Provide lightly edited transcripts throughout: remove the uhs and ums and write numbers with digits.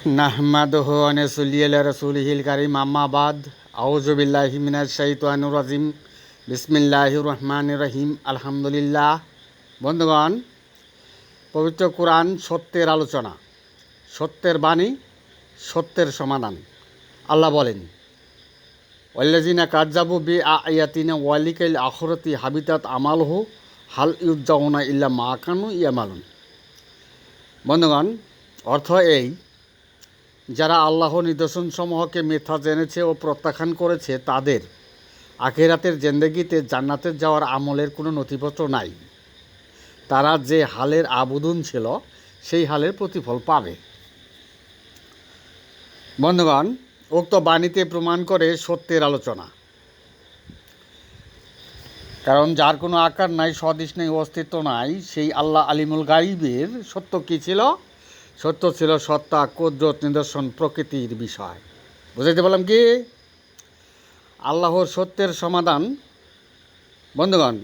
নাহমাদুহু ওয়া নুসাল্লি আলা রাসূলিহিল কারীম আম্মা বাদ আউযু বিল্লাহি মিনাশ শাইতানির রাজিম বিসমিল্লাহির রহমানির রহিম আলহামদুলিল্লাহ। বন্ধুগণ, পবিত্র কোরআন সত্যের আলোচনা, সত্যের বাণী, সত্যের সমাধান। আল্লাহ বলেন, ওয়াল্লাযিনা কাযযাবু বিআয়াতিনা ওয়া লিকাল আখিরাতি হাবিতাত আমালুহু হাল ইউজাউনা ইল্লা মা কানু ইয়ামালুন। বন্ধুগণ, অর্থ এই, যারা আল্লাহর নিদর্শনসমূহকে মিথ্যা জেনেছে ও প্রত্যাখ্যান করেছে তাদের আখিরাতের জিন্দেগিতে জান্নাতে যাওয়ার আমলের কোনো নথিপত্র নাই। তারা যে হালের আবেদন ছিল সেই হালের প্রতিফল পাবে। বন্ধুগণ, উক্ত বাণীতে প্রমাণ করে সত্যের আলোচনা। কারণ যার কোনো আকার নাই, সদৃশ নেই, অস্তিত্ব নাই, সেই আল্লাহ আলিমুল গাইবের সত্য কী ছিল? সত্য ছিল সত্তা, কুদরত, নিদর্শন, প্রকৃতির বিষয়। বুঝাইতে পারলাম কি? আল্লাহর সত্যের সমাধান। বন্ধুগণ,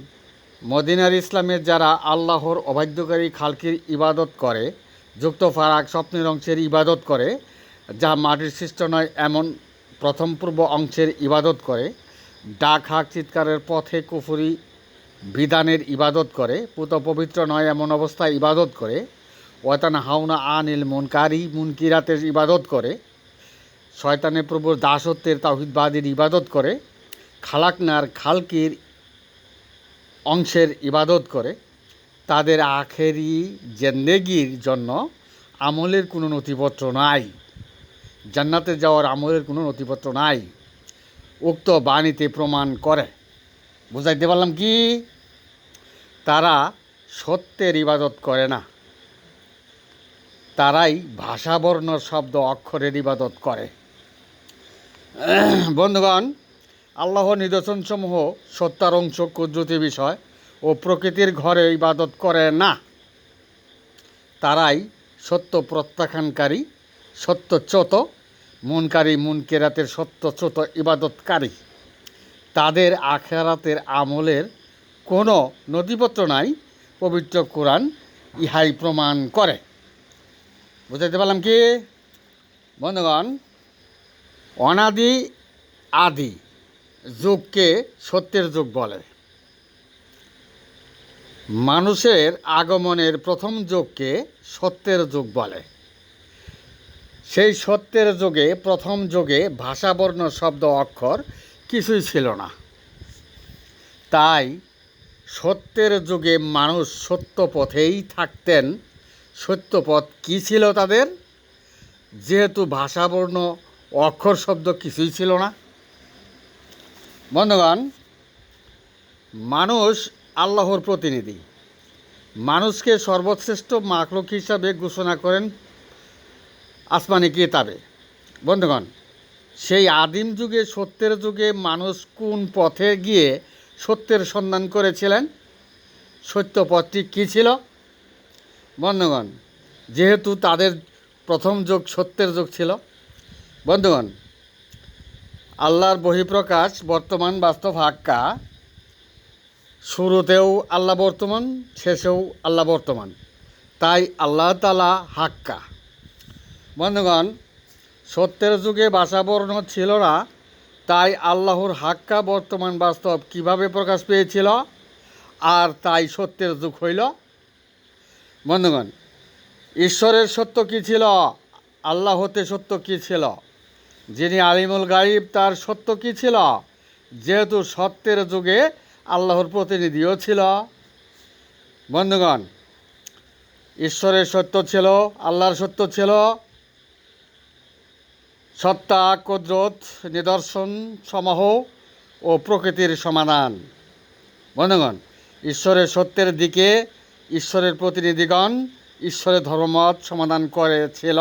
মদিনার ইসলামের যারা আল্লাহর অবাধ্যকারী খালকির ইবাদত করে, যুক্ত ফারাক স্বপ্নের অংশের ইবাদত করে, যা মাটির সৃষ্ট নয় এমন প্রথম পূর্ব অংশের ইবাদত করে, ডাক হাক চিৎকারের পথে কুফরি বিধানের ইবাদত করে, পুত পবিত্র নয় এমন অবস্থায় ইবাদত করে, ওয়াতানা হাওনা আনিল মুনকারি মুনকিরাতের ইবাদত করে, শয়তানের প্রভুর দাসত্বের তাওহীদবাদীর ইবাদত করে, খালাকনার খালকির অংশের ইবাদত করে, তাদের আখেরি জিন্দেগির জন্য আমলের কোনো নথিপত্র নাই, জান্নাতে যাওয়ার আমলের কোনো নথিপত্র নাই। উক্ত বাণীতে প্রমাণ করে। বুঝাইতে পারলাম কি? তারা সত্যের ইবাদত করে না, তারাই ভাষাবর্ণ শব্দ অক্ষরের ইবাদত করে। বন্ধুগণ, আল্লাহর নিদর্শনসমূহ সত্তার অংশ, কুদরতি বিষয় ও প্রকৃতির ঘরে ইবাদত করে না। তারাই সত্য প্রত্যাখ্যানকারী, সত্যচ্যুত, মুনকারী মুনকিরাতের সত্যচ্যুত ইবাদতকারী। তাদের আখিরাতের আমলের কোনো নথিপত্র নাই। পবিত্র কোরআন ইহাই প্রমাণ করে। বুঝাইতে পারলাম কি? বন্ধুগণ, অনাদি আদি যুগকে সত্যের যুগ বলে। মানুষের আগমনের প্রথম যুগকে সত্যের যুগ বলে। সেই সত্যের যুগে, প্রথম যুগে ভাষাবর্ণ শব্দ অক্ষর কিছুই ছিল না। তাই সত্যের যুগে মানুষ সত্য পথেই থাকতেন। সত্য পথ কী ছিল তাদের? যেহেতু ভাষাবর্ণ অক্ষর শব্দ কিছুই ছিল না। বন্ধুগণ, মানুষ আল্লাহর প্রতিনিধি। মানুষকে সর্বশ্রেষ্ঠ মাখলুক হিসাবে ঘোষণা করেন আসমানি কিতাবে। বন্ধুগণ, সেই আদিম যুগে, সত্যের যুগে মানুষ কোন পথে গিয়ে সত্যের সন্ধান করেছিলেন? সত্য পথটি কী ছিল? বন্ধুগণ, যেহেতু তাদের প্রথম যুগ সত্যের যুগ ছিল। বন্ধুগণ, আল্লাহর বহিঃপ্রকাশ বর্তমান বাস্তব হাক্কা। শুরুতেও আল্লাহ বর্তমান, শেষেও আল্লাহ বর্তমান, তাই আল্লাহ তাআলা হাক্কা। বন্ধুগণ, সত্যের যুগে ভাষাবর্ণ ছিল না, তাই আল্লাহর হাক্কা বর্তমান বাস্তব কিভাবে প্রকাশ পেয়েছিল? আর তাই সত্যের যুগ হইল। বন্ধুগণ, ঈশ্বরের সত্য কী ছিল? আল্লাহ হতে সত্য কী ছিল? যিনি আলিমুল গাইব, তার সত্য কী ছিল? যেহেতু সত্যের যুগে আল্লাহর প্রতিনিধিও ছিল। বন্ধুগণ, ঈশ্বরের সত্য ছিল, আল্লাহর সত্য ছিল সত্তা, কুদরত, নিদর্শন সমূহ ও প্রকৃতির সমাধান। বন্ধুগণ, ঈশ্বরের সত্যের দিকে ঈশ্বরের প্রতিনিধিগণ ঈশ্বরের ধর্মমত সমাধান করেছিল।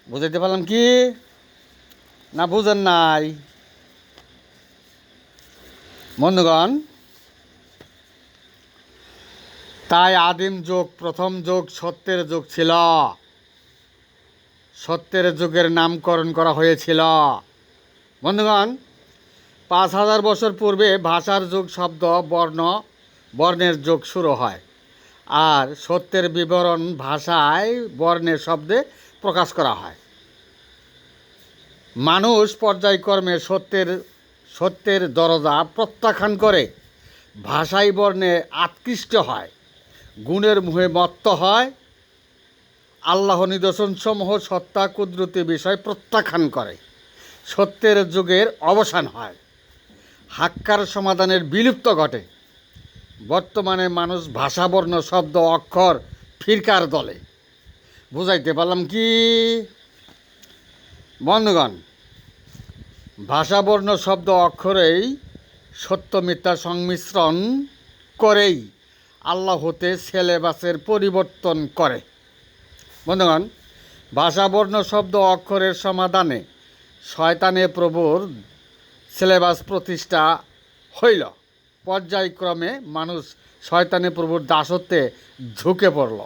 বুঝাইতে পারলাম কি? না বুঝেন নাই? বন্ধুগণ, তাই আদিম যুগ, প্রথম যুগ সত্যের যুগ ছিল। সত্যের যুগের নামকরণ করা হয়েছিল। বন্ধুগণ, 5000 বছর পূর্বে ভাষার যুগ, শব্দ, বর্ণের যুগ শুরু হয়। আর সত্যের বিবরণ ভাষায়, বর্ণের শব্দে প্রকাশ করা হয়। মানুষ পর্যায়ক্রমে সত্যের দরজা প্রত্যাখ্যান করে, ভাষাই বর্ণে আকৃষ্ট হয়, গুণের মুহে মত্ত হয়, আল্লাহ নিদর্শনসমূহ সত্তা কুদরতি বিষয় প্রত্যাখ্যান করে, সত্যের যুগের অবসান হয়, হাক্কার সমাধানের বিলুপ্ত ঘটে। বর্তমানে মানুষ ভাষাবর্ণ শব্দ অক্ষর ফিরকার দলে। বুঝাইতে পারলাম কি বন্ধুগণ? ভাষাবর্ণ শব্দ অক্ষরেই সত্য মিথ্যা সংমিশ্রণ করেই আল্লাহ হতে সিলেবাসের পরিবর্তন করে। বন্ধুগণ, ভাষাবর্ণ শব্দ অক্ষরের সমাধানে শয়তানে প্রভুর সিলেবাস প্রতিষ্ঠা হইল। পর্যায়ক্রমে মানুষ শয়তানে প্রভুর দাসত্বে ঝুঁকে পড়ল।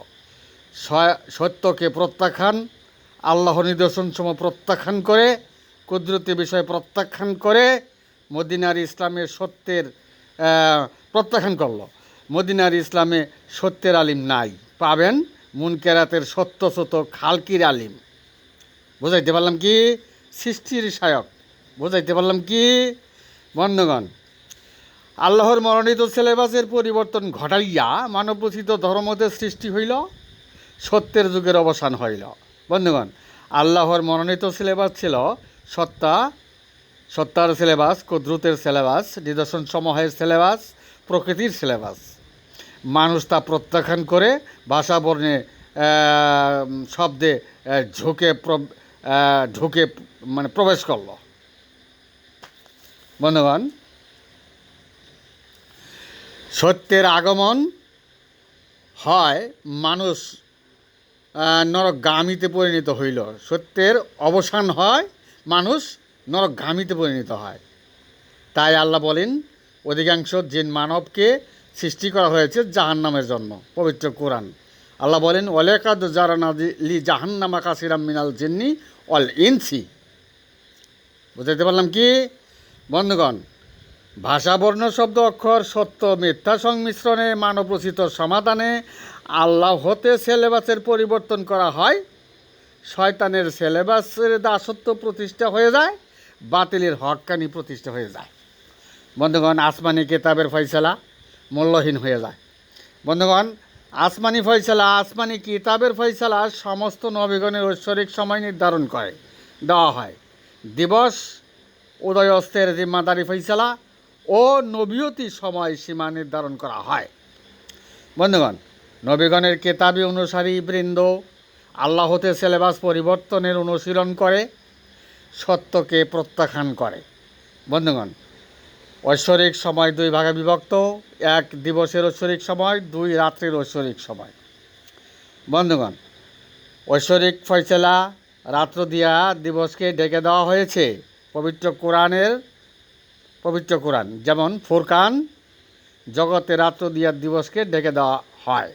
সত্যকে প্রত্যাখ্যান, আল্লাহ নিদর্শনসমূহ প্রত্যাখ্যান করে, কুদরতি বিষয় প্রত্যাখ্যান করে মদিনার ইসলামে সত্যের প্রত্যাখ্যান করল। মদিনার ইসলামে সত্যের আলিম নাই, পাবেন মুনকেরাতের সত্যশত খালকির আলিম। বুঝাইতে পারলাম কি? সৃষ্টির সায়ক। বুঝাইতে পারলাম কি বন্ধুগণ? আল্লাহর মনোনীত সিলেবাসের পরিবর্তন ঘটাইয়া মানবরচিত ধর্মদের সৃষ্টি হইল, সত্যের যুগের অবসান হইল। বন্ধুগণ, আল্লাহর মনোনীত সিলেবাস ছিল সত্তার সিলেবাস, কুদরতের সিলেবাস, নিদর্শন সমূহের সিলেবাস, প্রকৃতির সিলেবাস। মানুষ তা প্রত্যাখ্যান করে ভাষা বর্ণে শব্দে ঢুকে মানে প্রবেশ করল। বন্ধুগণ, সত্যের আগমন হয়, মানুষ নরকগামীতে পরিণত হইল। সত্যের অবসান হয়, মানুষ নরকগামীতে পরিণত হয়। তাই আল্লাহ বলেন, অধিকাংশ জিন মানবকে সৃষ্টি করা হয়েছে জাহান্নামের জন্য। পবিত্র কোরআন আল্লাহ বলেন, ওয়ালাকাদ জারানা লি জাহান্নামা কাসিরাম মিনাল জিন্নি ওয়াল ইনসি। বুঝাইতে পারলাম কি বন্ধুগণ? ভাষাবর্ণ শব্দ অক্ষর সত্য মিথ্যা সংমিশ্রণে মানবরচিত সমাধানে আল্লাহ হতে সিলেবাসের পরিবর্তন করা হয়। শয়তানের সিলেবাসের দাসত্ব প্রতিষ্ঠা হয়ে যায়, বাতিলের হক্কানি প্রতিষ্ঠা হয়ে যায়। বন্ধুগণ, আসমানি কিতাবের ফয়সালা মূল্যহীন হয়ে যায়। বন্ধুগণ, আসমানি ফয়সালা, আসমানি কিতাবের ফয়সালা সমস্ত নবীগণের ঐশ্বরিক সময় নির্ধারণ করে দেওয়া হয়। দিবস, উদয় অস্তের জিম্মাদারি ফয়সালা ও নবীয়তি সময় সীমা নির্ধারণ করা হয়। বন্ধুগণ, নবীগণের কেতাবী অনুসারী বৃন্দ আল্লাহ হতে সিলেবাস পরিবর্তনের অনুশীলন করে, সত্যকে প্রত্যাখ্যান করে। বন্ধুগণ, ঐশ্বরিক সময় দুই ভাগে বিভক্ত: এক দিবসের ঐশ্বরিক সময়, দুই রাত্রির ঐশ্বরিক সময়। বন্ধুগণ, ঐশ্বরিক ফয়সালা রাত্র দিয়া দিবসকে ডেকে দেওয়া হয়েছে। পবিত্র কোরআন যেমন ফুরকান, জগতে রাত্র দিয়া দিবসকে ডেকে দেওয়া হয়।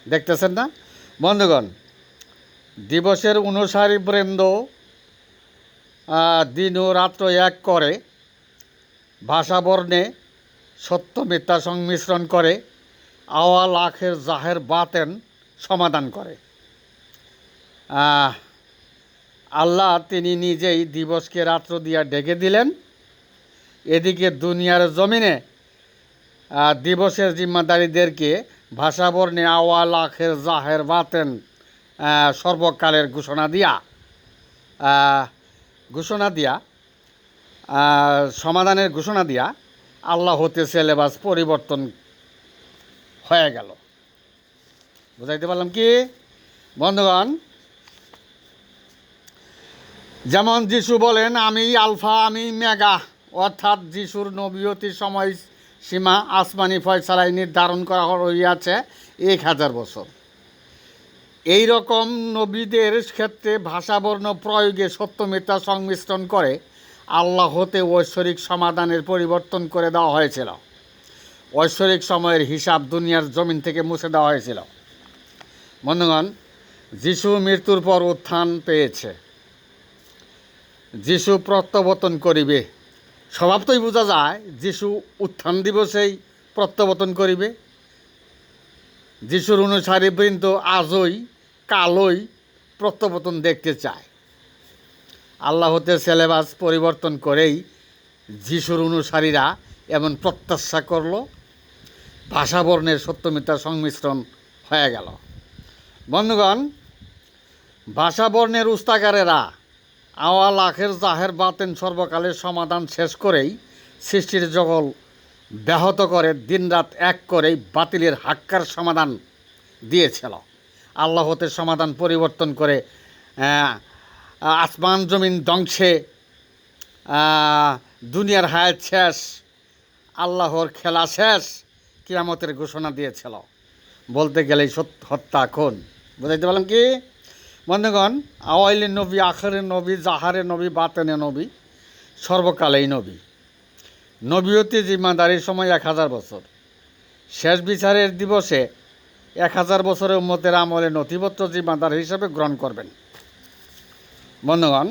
দেখতেছেন না বন্ধুগণ? দিবসের অনুসারী বৃন্দ দিন ও রাত্র এক করে, ভাষাবর্ণে সত্য মিথ্যা সংমিশ্রণ করে, আওয়াল আখের জাহের বাতেন সমাধান করে। আল্লাহ তিনি নিজেই দিবসকে রাত্র দিয়া ডেকে দিলেন। এদিকে দুনিয়ার জমিনে দিবসের জিম্মাদারিদেরকে ভাষাবর্ণে আওয়াল আখের জাহের বাতেন সর্বকালের সমাধানের ঘোষণা দিয়া আল্লাহ হতে সিলেবাস পরিবর্তন হয়ে গেল। বুঝাইতে পারলাম কি বন্ধুগণ? যেমন যিশু বলেন, আমি আলফা, আমি মেগা, অর্থাৎ যিশুর নবীয়তি সময় সীমা আসমানি ফয়সালায় নির্ধারণ করা হইয়াছে 1000 বছর। এই রকম নবীদের ক্ষেত্রে ভাষাবর্ণ প্রয়োগে সত্য মিথ্যা সংমিশ্রণ করে আল্লাহ হতে ঐশ্বরিক সমাধানের পরিবর্তন করে দেওয়া হয়েছিল। ঐশ্বরিক সময়ের হিসাব দুনিয়ার জমিন থেকে মুছে দেওয়া হয়েছিল। বন্ধুগণ, যিশু মৃত্যুর পর উত্থান পেয়েছে। যিশু প্রত্যাবর্তন করিবে। স্বভাবতই বোঝা যায় যিশু উত্থান দিবসেই প্রত্যাবর্তন করিবে। যিশুর অনুসারী বৃন্দ আজই কালই প্রত্যাবর্তন দেখতে চায়। আল্লাহ হতে সিলেবাস পরিবর্তন করেই যিশুর অনুসারীরা এমন প্রত্যাশা করল, ভাষাবর্ণের সত্যমিথ্যার সংমিশ্রণ হয়ে গেল। বন্ধুগণ, ভাষাবর্ণের উস্তাকারেরা আওয়াল আখের জাহের বাতেন সর্বকালের সমাধান শেষ করেই সৃষ্টির জগল ব্যাহত করে দিনরাত এক করেই বাতিলের হাক্কার সমাধান দিয়েছিল। আল্লাহ হতে সমাধান পরিবর্তন করে আসমান জমিন ধ্বংসে, দুনিয়ার হায়াত শেষ, আল্লাহর খেলা শেষ, কিয়ামতের ঘোষণা দিয়েছিল। বলতে গেলেই হত্যা খুন। বুঝাইতে পারলাম কি? বন্ধুগণ, আওয়াইলে নবী, আখেরের নবী, জাহারের নবী, বাতেনে নবী, সর্বকালেই নবী। নবীয়তি জিম্মাদারির সময় 1000 বছর। শেষ বিচারের দিবসে 1000 বছরের উম্মতের আমলে নথিপত্র জিম্মাদার হিসাবে গ্রহণ করবেন। বন্ধুগণ,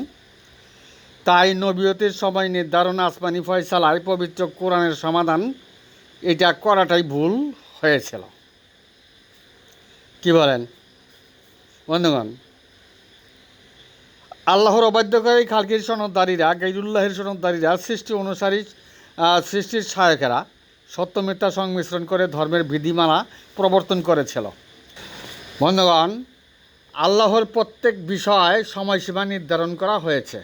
তাই নবীয়তির সময় নির্ধারণ আসমানি ফয়সালায় পবিত্র কোরআনের সমাধান এটা করাটাই ভুল হয়েছিল। কি বলেন বন্ধুগণ? আল্লাহর অবাধ্যকারী খালকির সনদদারীরা, গাইরুল্লাহের সনদদারীরা, সৃষ্টি অনুসারী সৃষ্টির সহায়কেরা সত্য মিথ্যা সংমিশ্রণ করে ধর্মের বিধিমালা প্রবর্তন করেছিল। বন্ধুগণ, আল্লাহর প্রত্যেক বিষয় সময়সীমা নির্ধারণ করা হয়েছে।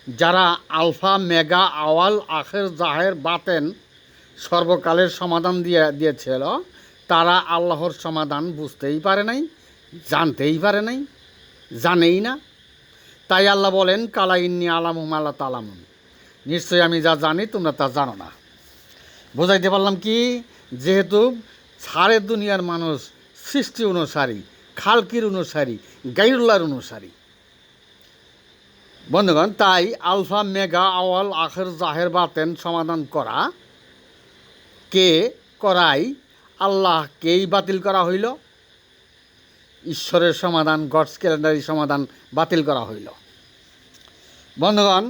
যারা আলফা, মেগা, আওয়াল, আখের, জাহের, বাতেন সর্বকালের সমাধান দিয়েছিল, তারা আল্লাহর সমাধান বুঝতেই পারে নাই, জানতেই পারে নাই, জানেই না। তাই আল্লাহ বলেন, কালা ইন্নি আলামু মালা তালামুন, নিশ্চয়ই আমি যা জানি তোমরা তা জানো না। বোঝাইতে পারলাম কি? যেহেতু সারে দুনিয়ার মানুষ সৃষ্টি অনুসারী, খালকির অনুসারী, গাইরুল্লাহর অনুসারী। বন্ধুগণ, তাই আলফা, মেগা, আওয়াল, আখের, জাহের, বাতেন সমাধান করাই আল্লাহকেই বাতিল করা হইল। ঈশ্বরের সমাধান, গডস ক্যালেন্ডারি সমাধান বাতিল করা হইল। বন্ধুগণ,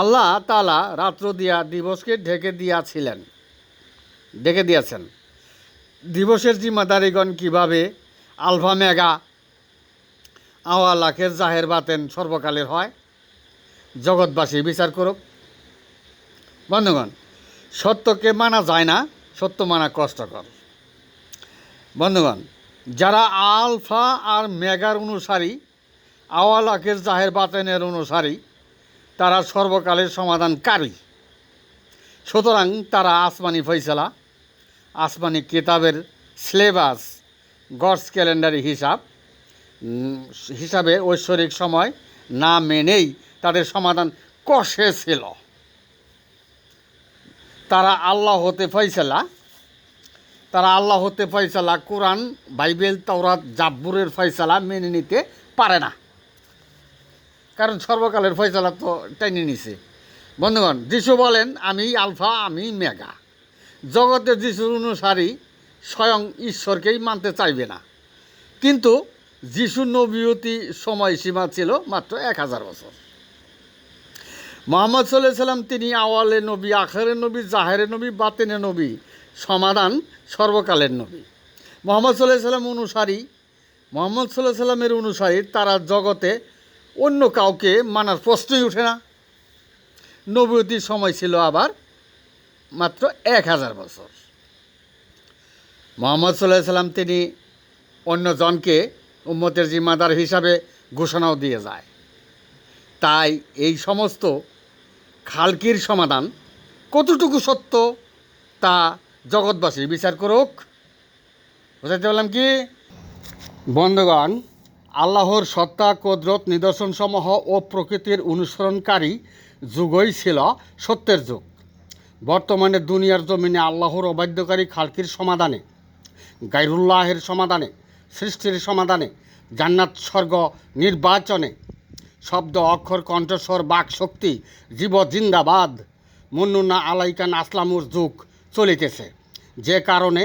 আল্লাহ তাআলা রাত্র দিয়া দিবসকে ঢেকে দিয়েছেন। দিবসের জিম্মাদারিগণ কিভাবে আলফা, মেগা, আওয়াল, আখের, জাহের, বাতেন সর্বকালের হয়, জগৎবাসী বিচার করুক। বন্ধুগণ, সত্যকে মানা যায় না, সত্য মানা কষ্টকর। বন্ধুগণ, যারা আলফা আর মেগার অনুসারী, আওয়াল, আখের, জাহের, বাতেনের অনুসারী, তারা সর্বকালের সমাধানকারী। সুতরাং তারা আসমানি ফয়সালা, আসমানি কিতাবের সিলেবাস, গডস ক্যালেন্ডারি হিসাবে ঐশ্বরিক সময় না মেনেই তাদের সমাধান কষেছিল। তারা আল্লাহ হতে ফয়সালা, কোরআন, বাইবেল, তাওরাত, জাব্বুরের ফয়সালা মেনে নিতে পারে না, কারণ সর্বকালের ফয়সালা তো টেনে নিছে। বন্ধুগণ, যিশু বলেন, আমি আলফা, আমি মেগা। জগতে যিশুর অনুসারী স্বয়ং ঈশ্বরকেই মানতে চাইবে না, কিন্তু যিশুর নবীয়তি সময়সীমা ছিল মাত্র 1000 বছর। মুহাম্মদ সাল্লাল্লাহু আলাইহি সাল্লাম তিনি আওয়ালে নবী, আখেরের নবী, জাহেরের নবী, বাতেনের নবী, সমাধান সর্বকালের নবী। মুহাম্মদ সাল্লাল্লাহু আলাইহি সাল্লামের অনুসারী তারা জগতে অন্য কাউকে মানার প্রশ্নই ওঠে না। নবুয়তির সময় ছিল আবার মাত্র 1000 বছর। মুহাম্মদ সাল্লাল্লাহু আলাইহি সাল্লাম তিনি অন্যজনকে উম্মতের জিম্মাদার হিসাবে ঘোষণাও দিয়ে যায়। তাই এই সমস্ত খালকির সমাধান কতটুকু সত্য তা জগৎবাসী বিচার করুক। বুঝাইতে পারলাম কি? বন্ধুগণ, আল্লাহর সত্তা, কুদরত, নিদর্শনসমূহ ও প্রকৃতির অনুসরণকারী যুগই ছিল সত্যের যুগ। বর্তমানে দুনিয়ার জমিনে আল্লাহর অবাধ্যকারী খালকির সমাধানে, গায়রুল্লাহের সমাধানে, সৃষ্টির সমাধানে, জান্নাত স্বর্গ নির্বাচনে শব্দ, অক্ষর, কণ্ঠস্বর, বাক শক্তি, জীব জিন্দাবাদ, মুন্নুনা আলাইকান আসলামুর যুগ চলিতেছে। যে কারণে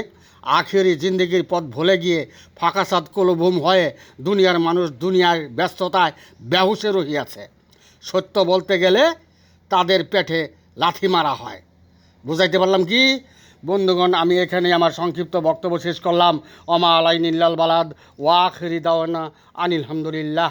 আখেরি জিন্দেগির পথ ভুলে গিয়ে ফাঁকাসাদ কলভূম হয়ে দুনিয়ার মানুষ দুনিয়ার ব্যস্ততায় বেহুশে রহিয়াছে। সত্য বলতে গেলে তাদের পেটে লাথি মারা হয়। বুঝাইতে পারলাম কি? বন্ধুগণ, আমি এখানে আমার সংক্ষিপ্ত বক্তব্য শেষ করলাম। অমা আলাইনিল্লাল বালাদ ওয়া আখিরি দাওয়ানা আনিল হামদুলিল্লাহ।